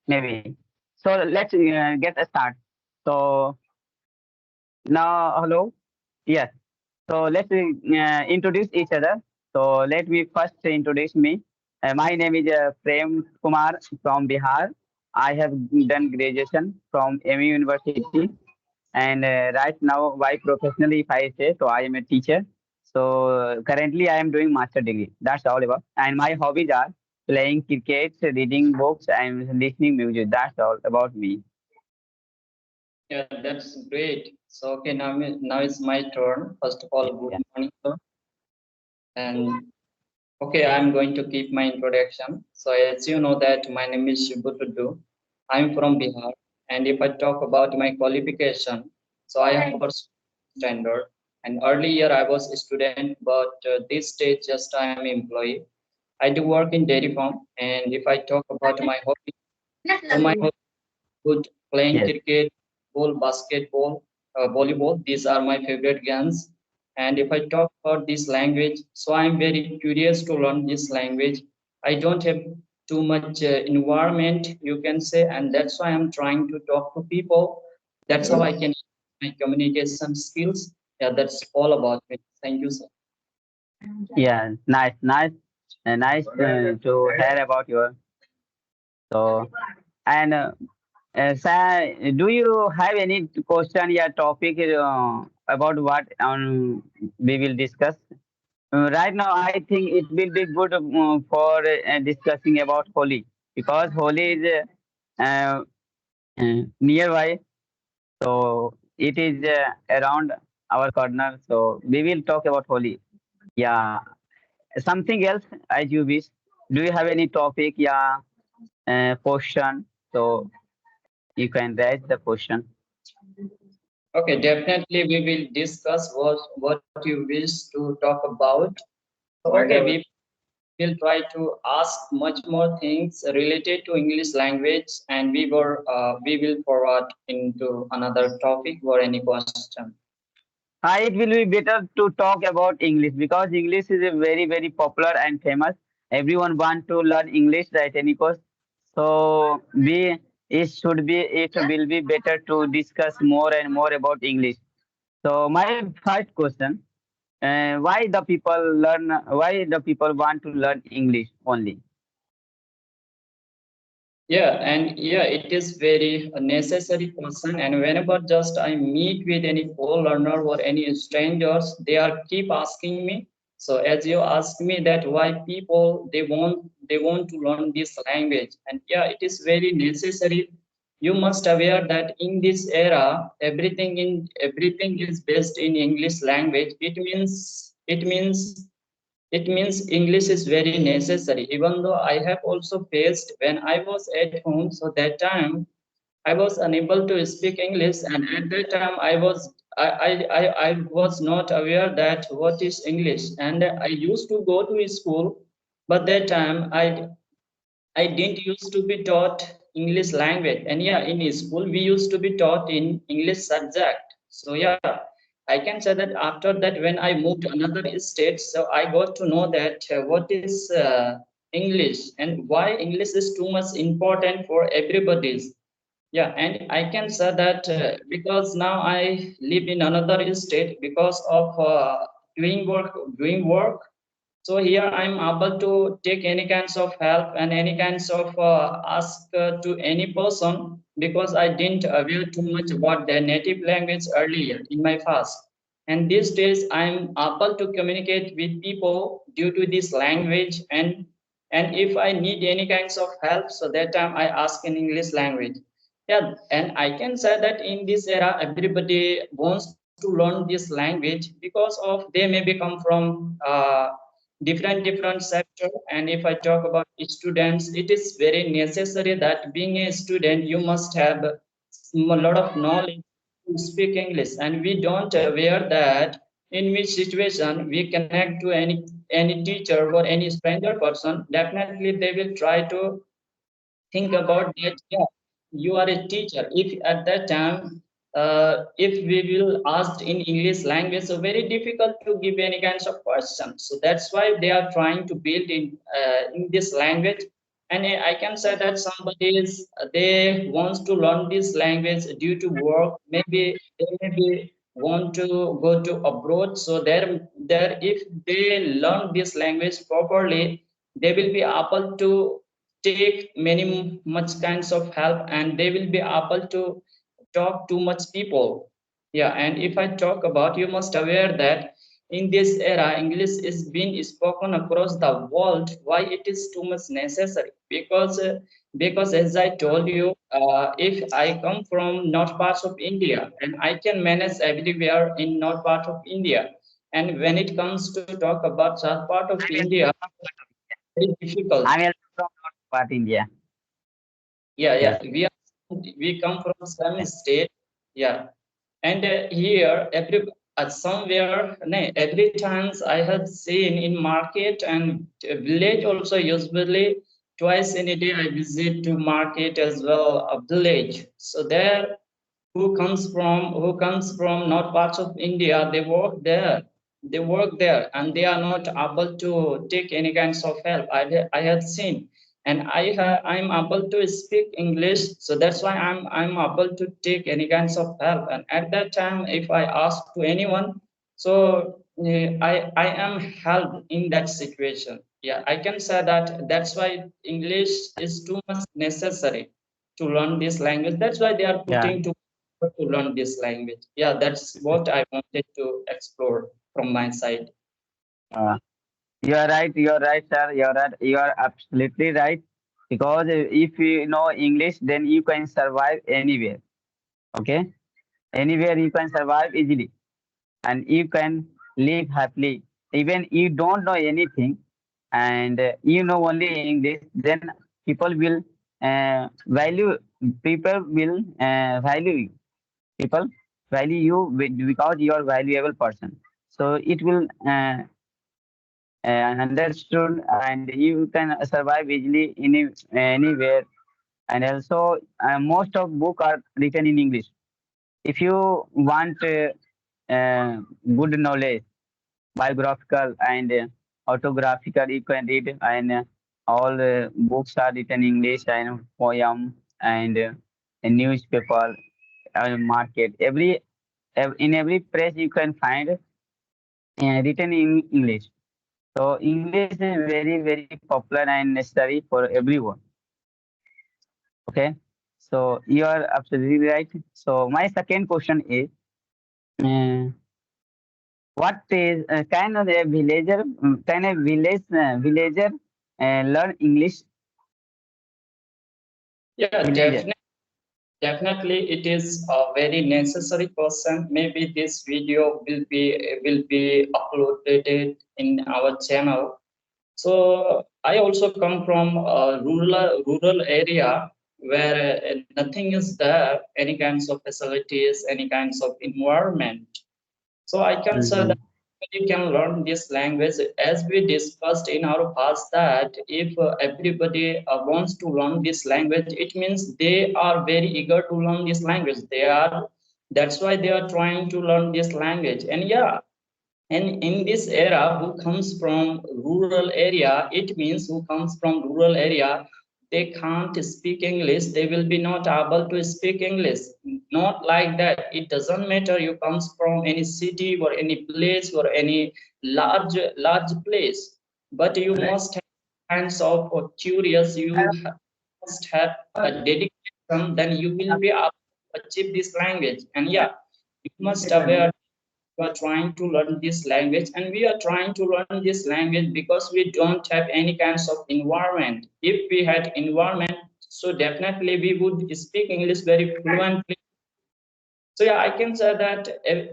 maybe. So let's get a start. So now, hello. Yes. So let's introduce each other. So let me first introduce me. My name is Prem Kumar from Bihar. I have done graduation from MU University, and right now, by professionally, if I say, so I am a teacher. So currently, I am doing master degree. That's all about. And my hobbies are playing cricket, reading books, and listening music. That's all about me. Yeah, that's great. So okay, now it's my turn. First of all, good Yeah. morning, sir. And okay, I'm going to keep my introduction. So as you know that my name is Shibu. I'm from Bihar, and if I talk about my qualification, so I have first standard. And earlier I was a student, but this stage just I am employee. I do work in dairy farm, and if I talk about my hobby, so my hobby good playing Yes. cricket, basketball, volleyball. These are my favorite games. And if I talk about this language, so I'm very curious to learn this language. I don't have too much environment, you can say, and that's why I'm trying to talk to people. That's how I can my communication skills. Yeah, that's all about it. Thank you, sir. Yeah. Nice. Nice. Nice to hear about your. So and sir, do you have any question or topic about what we will discuss? Right now, I think it will be good for discussing about Holi because Holi is nearby, so it is around our corner. So we will talk about Holi. Yeah, something else as you wish. Do you have any topic? Yeah, question. So you can raise the question. Okay, definitely we will discuss what you wish to talk about. So, okay, we will try to ask much more things related to English language, and we will forward into another topic or any question. It will be better to talk about English because English is a very popular and famous. Everyone want to learn English at any cost. So it will be better to discuss more and more about English. So my first question, why the people want to learn English only? Yeah, and yeah, it is very necessary person. And whenever just I meet with any co-learner or any strangers, they are keep asking me. So as you ask me that why people they want to learn this language, and yeah, it is very necessary. You must aware that in this era, everything is based in English language. It means English is very necessary. Even though I have also faced when I was at home, so that time I was unable to speak English, and at that time I was not aware that what is English, and I used to go to school, but that time I didn't used to be taught English language. And yeah, in school we used to be taught in English subject. So yeah, I can say that after that when I moved to another state, so I got to know that what is English and why English is too much important for everybody's. Yeah, and I can say that because now I live in another state because of doing work, so here I'm able to take any kinds of help and any kinds of ask to any person because I didn't aware too much about their native language earlier in my past. And these days I'm able to communicate with people due to this language, and if I need any kinds of help, so that time I ask in English language. Yeah, and I can say that in this era, everybody wants to learn this language because of they maybe come from different sector. And if I talk about students, it is very necessary that being a student, you must have a lot of knowledge to speak English. And we don't aware that in which situation we connect to any teacher or any stranger person, definitely they will try to think about that. Yeah, you are a teacher. If at that time if we will asked in English language, so very difficult to give any kinds of questions. So that's why they are trying to build in this language. And I can say that somebody is they wants to learn this language due to work. Maybe they maybe want to go to abroad. So there if they learn this language properly, they will be able to take many much kinds of help, and they will be able to talk to much people. Yeah, and if I talk about, you must aware that in this era English is being spoken across the world. Why it is too much necessary? Because as I told you, if I come from north parts of India, and I can manage everywhere in north part of India, and when it comes to talk about south part of India, very difficult. I'm also from North part India. Yeah, Yes. we come from some state. Yeah, and here somewhere every times I have seen in market and village also, usually twice in a day I visit to market as well, a village. So there, who comes from not parts of India, they work there and they are not able to take any kinds of help. I have seen, and I'm able to speak English, so that's why I'm able to take any kinds of help. And at that time, if I ask to anyone, so I am helped in that situation. Yeah, I can say that that's why English is too much necessary to learn this language. That's why they are Yeah. putting to learn this language. Yeah, that's what I wanted to explore from my side. Uh, you are right. You are right, sir. You are right. You are absolutely right. Because if you know English, then you can survive anywhere. Okay, anywhere you can survive easily, and you can live happily. Even you don't know anything, and you know only English, then people will value. People will value you. People value you because you are valuable person. So it will understood, and you can survive easily anywhere. And also, most of book are written in English. If you want good knowledge, biographical and autographical, you can read, and all books are written in English, and poem and a newspaper, market. In every place you can find written in English. So English is very, very popular and necessary for everyone. Okay. So you are absolutely right. So my second question is, uh, what is can a villager learn English? Yeah, Villager. definitely it is a very necessary person. Maybe this video will be uploaded in our channel. So I also come from a rural area where nothing is there, any kinds of facilities, any kinds of environment. So I can say that Mhm. you can learn this language, as we discussed in our past, that if everybody wants to learn this language, it means they are very eager to learn this language. That's why they are trying to learn this language. And yeah, and in this era, who comes from rural area, it means who comes from rural area, they can't speak English. They will be not able to speak English. Not like that. It doesn't matter you comes from any city or any place or any large place, but you Right. must have kinds of curious. Must have a dedication. Then you will be able to achieve this language. And yeah, you must aware we are trying to learn this language, and we are trying to learn this language because we don't have any kinds of environment. If we had environment, so definitely we would speak English very fluently. So yeah, I can say that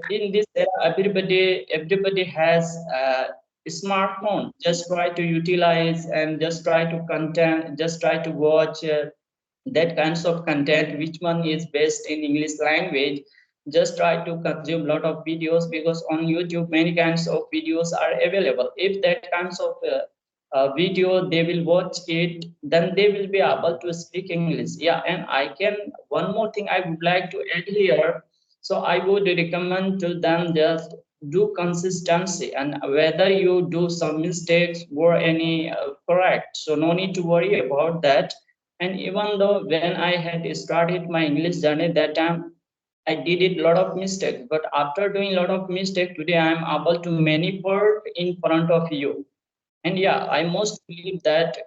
in this era, everybody has a smartphone. Just try to utilize and just try to watch that kinds of content which one is based in English language. Just try to consume lot of videos, because on YouTube many kinds of videos are available. If that kinds of video they will watch it, then they will be able to speak English. Yeah, and I can, one more thing I would like to add here. So I would recommend to them, just do consistency, and whether you do some mistakes or any correct, so no need to worry about that. And even though when I had started my English journey, that time I did it lot of mistakes, but after doing a lot of mistakes, today I am able to manipulate in front of you. And yeah, I most believe that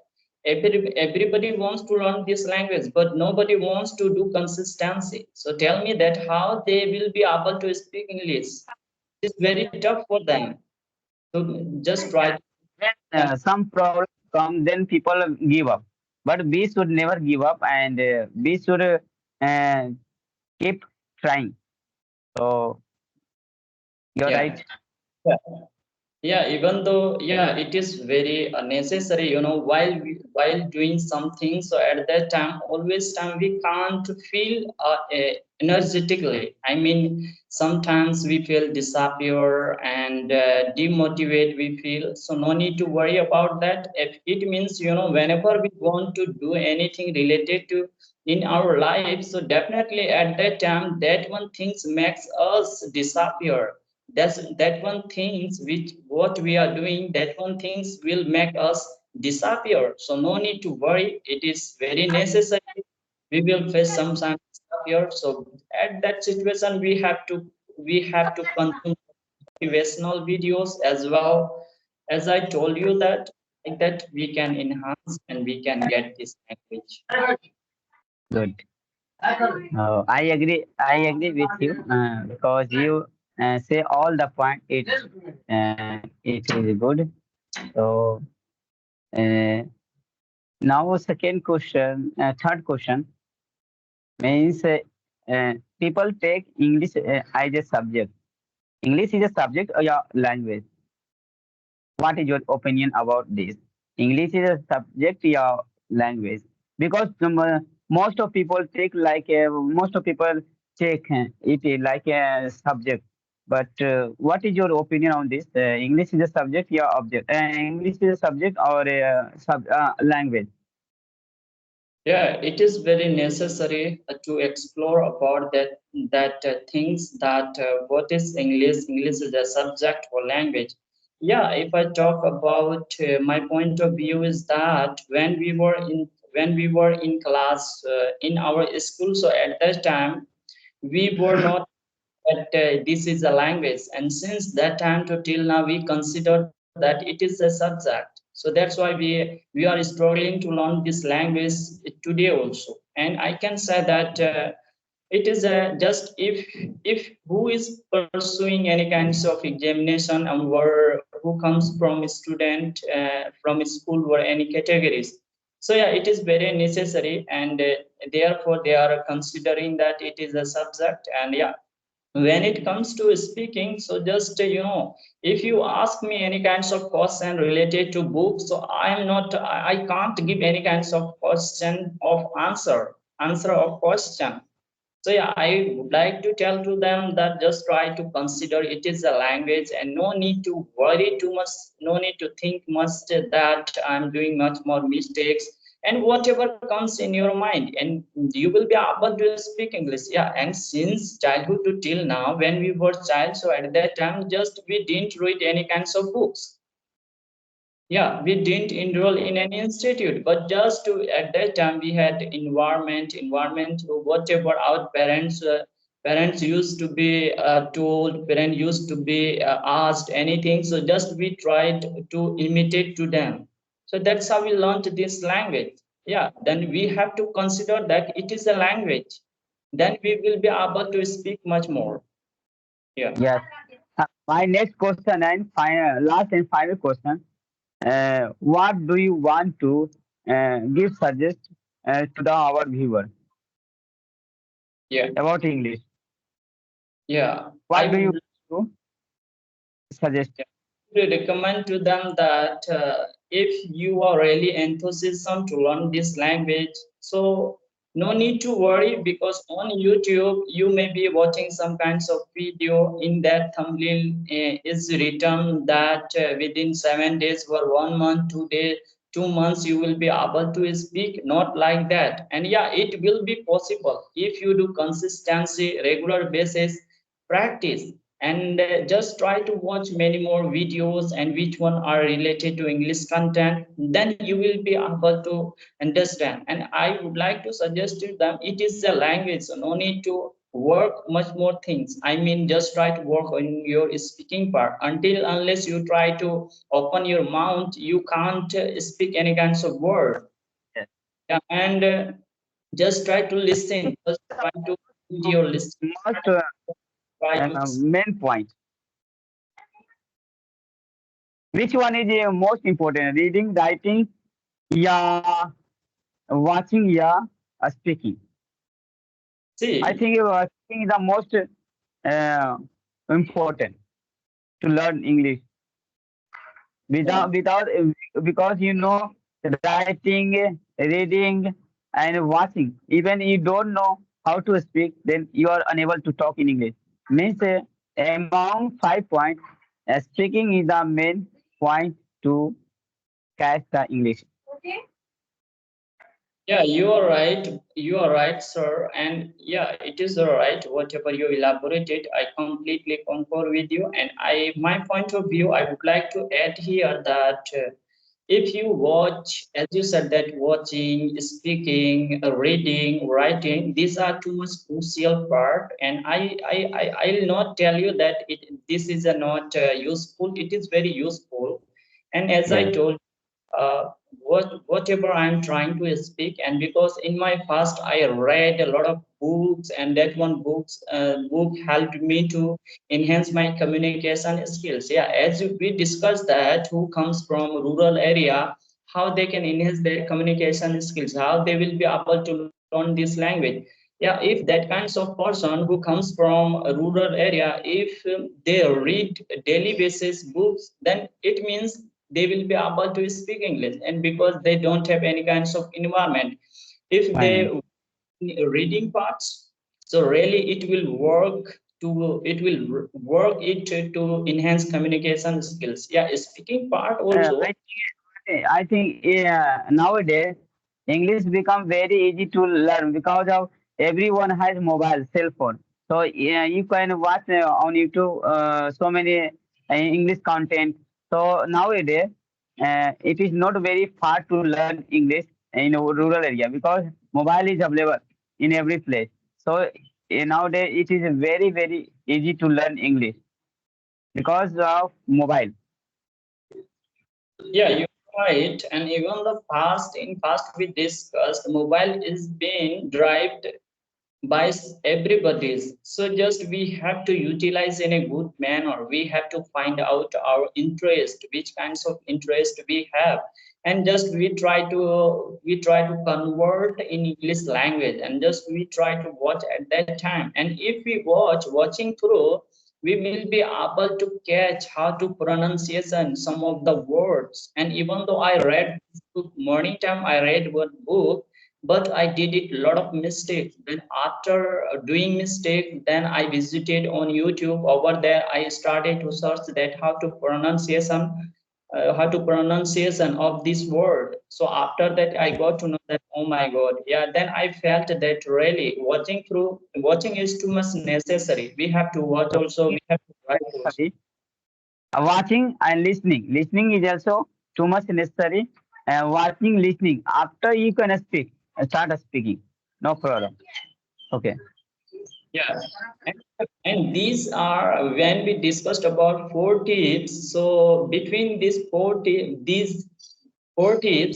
everybody wants to learn this language, but nobody wants to do consistency. So tell me that how they will be able to speak English. It's very tough for them. So just try to When them. some problems come, then people give up. But we should never give up, and we should keep trying. So you're Yeah. right. Yeah, even though, yeah, it is very necessary, while doing something. So at that time, always time we can't feel energetically. I mean, sometimes we feel disappear and demotivate. We feel so no need to worry about that. If it means, whenever we want to do anything related to in our life, so definitely at that time, that one things makes us disappear. That one things which what we are doing, that one things will make us disappear. So no need to worry, it is very necessary. We will face some time disappear. So at that situation, we have to consume motivational videos as well. As I told you that, like that we can enhance and we can get this language. Good. I agree. I agree with you because you say all the point. It is good. So uh, now second question, third question means people take English as a subject. English is a subject or your language. What is your opinion about this? English is a subject your language because most of people take like most of people take it like a subject. But what is your opinion on this? English is a subject, your object. English is a subject or a language. Yeah, it is very necessary to explore about that things that what is English. English is a subject or language. Yeah, if I talk about my point of view is that when we were in class in our school, so at that time we were not that this is a language, and since that time to till now we consider that it is a subject. So that's why we are struggling to learn this language today also. And I can say that it is just if who is pursuing any kinds of examination and who comes from a student from a school or any categories. So yeah, it is very necessary, and therefore they are considering that it is a subject. And yeah, when it comes to speaking, so just if you ask me any kinds of question related to books, so I can't give any kinds of question of answer of question. So yeah, I would like to tell to them that just try to consider it is a language, and no need to worry too much, no need to think much that I'm doing much more mistakes. And whatever comes in your mind, and you will be able to speak English. Yeah, and since childhood to till now, when we were child, so at that time just we didn't read any kinds of books. Yeah, we didn't enroll in any institute, but just to at that time we had environment, whatever our parents used to be told, parents used to be asked anything. So just we tried to imitate to them. So that's how we learned this language. Yeah, then we have to consider that it is a language. Then we will be able to speak much more. Yeah. Yes. My next question and final, last and final question. What do you want to give suggest to our viewer Yeah. about English? Yeah. I What do you would want to suggest? to recommend to them that if you are really enthusiasm to learn this language, so no need to worry, because on YouTube you may be watching some kinds of video. In that thumbnail is written that within 7 days or 1 month, 2 days, 2 months you will be able to speak. Not like that. And yeah, it will be possible if you do consistency, regular basis practice. and just try to watch many more videos and which one are related to English content, then you will be able to understand. And I would like to suggest to them, it is a language, so no need to work much more things. I mean, just try to work on your speaking part. Until unless you try to open your mouth, you can't speak any kinds of word. yes. Yeah, and just try to listen, just try to put your listen, Most try to main point. Which one is most important? Reading, writing, yeah, watching, yeah, speaking. I see. think speaking is the most uh, important to learn English. Yeah. Without because you know writing, reading, and watching. Even you don't know how to speak, then you are unable to talk in English. Means among 5 points, speaking is the main point to catch the English. Yeah, you are right. You are right, sir. And yeah, it is all right. Whatever you elaborated, I completely concur with you. And my point of view, I would like to add here that if you watch, as you said, that watching, speaking, reading, writing, these are too much crucial part. And I'll not tell you that this is a not useful. It is very useful. And as I Yes. told whatever I'm trying to speak, and because in my past I read a lot of books, and that one book helped me to enhance my communication skills. Yeah, as we discussed that who comes from rural area, how they can enhance their communication skills, how they will be able to learn this language. Yeah, if that kinds of person who comes from a rural area, if they read daily basis books, then it means they will be able to speak English. And because they don't have any kinds of environment, if they Fine. reading parts, so really it will work it to enhance communication skills. Yeah, speaking part also. I think nowadays English become very easy to learn because of everyone has mobile cell phone. So yeah, you can watch on YouTube so many English content. So nowadays it is not very far to learn English in a rural area because mobile is available in every place. So nowadays it is very easy to learn English because of mobile. Yeah, you're right. And even the past, in past we discussed, mobile is being derived by everybody's. So just we have to utilize in a good manner. We have to find out our interest, which kinds of interest we have, and just we try to convert in English language, and just we try to watch at that time. And if we watching through, we will be able to catch how to pronunciation some of the words. And even though I read this book morning time, I read one book, but I did it a lot of mistakes. Then after doing mistake, then I visited on YouTube. Over there, I started to search that how to pronunciation of this word. So after that, I got to know that, oh my God, yeah. Then I felt that really watching is too much necessary. We have to watch also. We have to write also. Sorry. Watching and listening. Listening is also too much necessary. Watching, listening. After you can speak, start speaking. No problem. Okay. Yeah. And these are when we discussed about four tips. So between these four tips,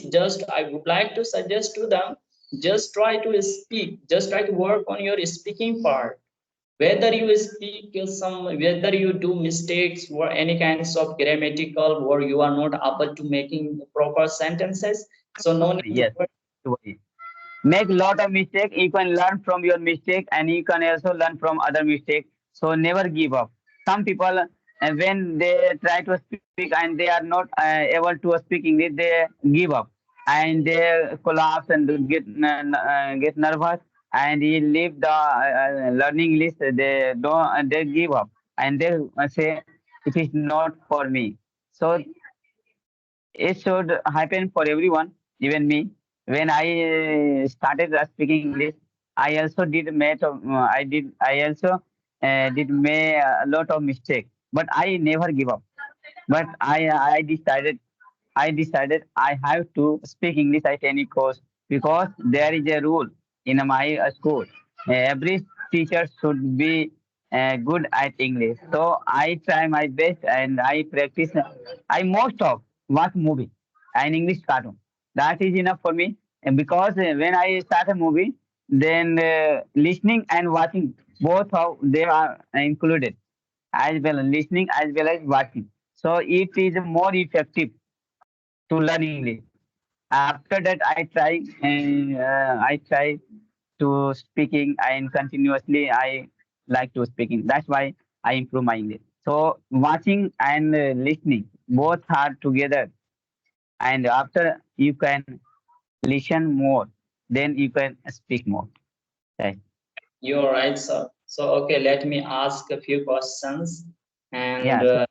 just I would like to suggest to them, just try to speak, just try to work on your speaking part. Whether you speak whether you do mistakes or any kinds of grammatical, or you are not able to making proper sentences, so no need to Yes. worry. Make lot of mistake. You can learn from your mistake and you can also learn from other mistake. So never give up. Some people when they try to speak and they are not able to speak English, they give up and they collapse and get nervous and he leave the learning list. They don't, they give up and they say it is not for me. So it should happen for everyone, even me. When I started speaking English, I also did math. I also did make a lot of mistakes, but I never give up. But I decided I have to speak English at any cost because there is a rule in my school. Every teacher should be good at English. So I try my best and I practice. I most of watch movie and English cartoon. That is enough for me. And because when I start a movie, then listening and watching both of they are included as well listening as well as watching. So it is more effective to learn English. After that, I try to speaking and continuously I like to speaking. That's why I improve my English. So watching and listening both are together, and after you can listen more, then you can speak more. Right? You're right, sir. So, okay, let me ask a few questions. And Yeah. So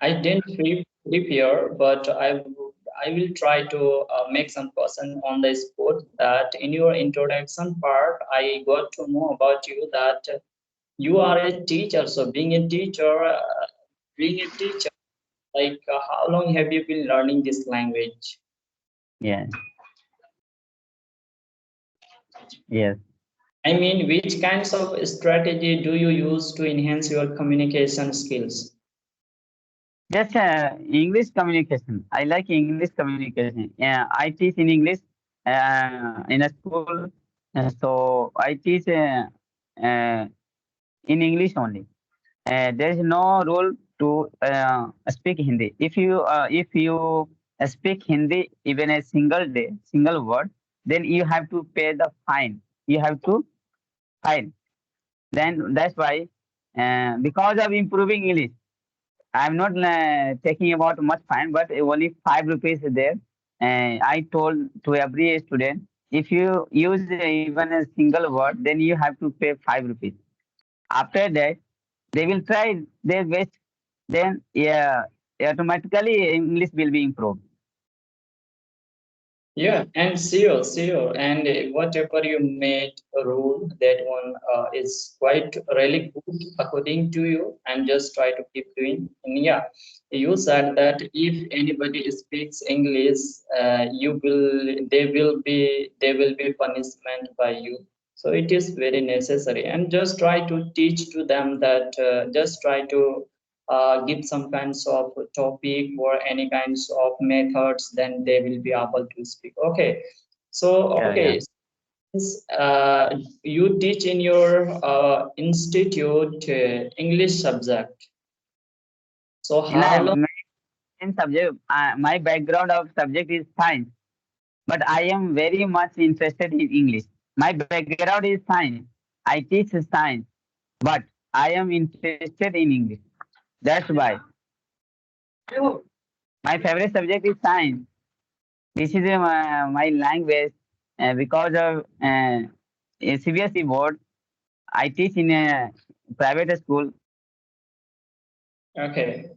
I didn't prepare, but I will try to make some question on the spot. That in your introduction part, I got to know about you that you are a teacher. So, being a teacher, like how long have you been learning this language? yeah. Yes. I mean, which kinds of strategy do you use to enhance your communication skills? Just English communication. I like English communication. Yeah, I teach in English in a school, so I teach in English only. There is no rule to speak Hindi. If you speak Hindi even a single day, single word, then you have to pay the fine. You have to fine. Then that's why because of improving English. I'm not taking about much fine, but only 5 rupees is there. I told to every student, if you use even a single word, then you have to pay 5 rupees. After that, they will try their best. Then, yeah, automatically English will be improved. Yeah, and sure. And whatever you made a rule, that one is quite really good according to you, and just try to keep doing. And yeah, you said that if anybody speaks English, there will be punishment by you. So it is very necessary, and just try to teach to them that just try to give some kinds of topic or any kinds of methods, then they will be able to speak. Okay, so Yeah, yeah. okay, since you teach in your institute English subject, so In how a long? main subject, my background of subject is science, but I am very much interested in English. My background is science. I teach science, but I am interested in English. That's why my favorite subject is science. This is my language because of a CBSE board. I teach in a private school. Okay,